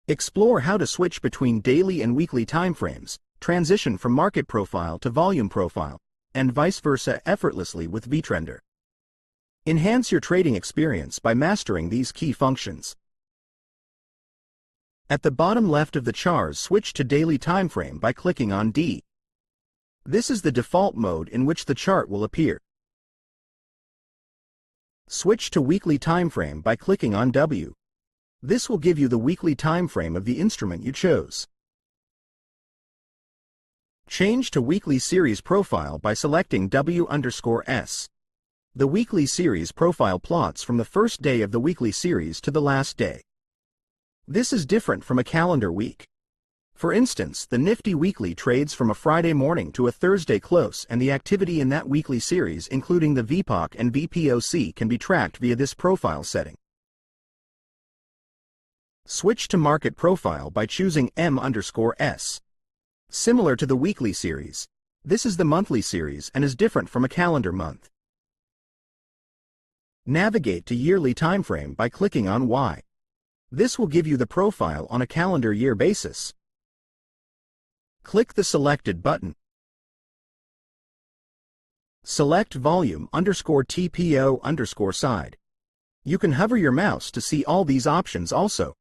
Explore how to switch between daily and weekly timeframes, transition from market profile to volume profile, and vice versa effortlessly with VTrender. Enhance your trading experience by mastering these key functions. At the bottom left of the chart, switch to daily timeframe by clicking on D. This is the default mode in which the chart will appear. Switch to weekly timeframe by clicking on W. This will give you the weekly timeframe of the instrument you chose. Change to weekly series profile by selecting W_S. The weekly series profile plots from the first day of the weekly series to the last day. This is different from a calendar week. For instance, the Nifty weekly trades from a Friday morning to a Thursday close, and the activity in that weekly series, including the VPOC and VPOC, can be tracked via this profile setting. Switch to market profile by choosing M_S. Similar to the weekly series, this is the monthly series and is different from a calendar month. Navigate to yearly timeframe by clicking on Y. This will give you the profile on a calendar year basis. Click the selected button. Select volume_TPO_side. You can hover your mouse to see all these options also,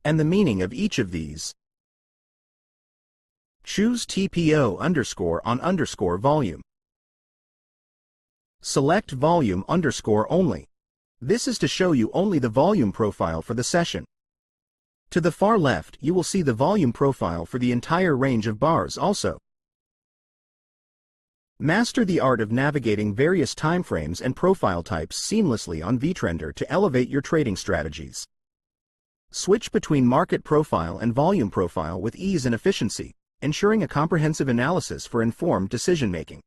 and the meaning of each of these. Choose TPO_on_volume. Select volume_only. This is to show you only the volume profile for the session. To the far left, you will see the volume profile for the entire range of bars also. Master the art of navigating various timeframes and profile types seamlessly on VTrender to elevate your trading strategies. Switch between market profile and volume profile with ease and efficiency, ensuring a comprehensive analysis for informed decision-making.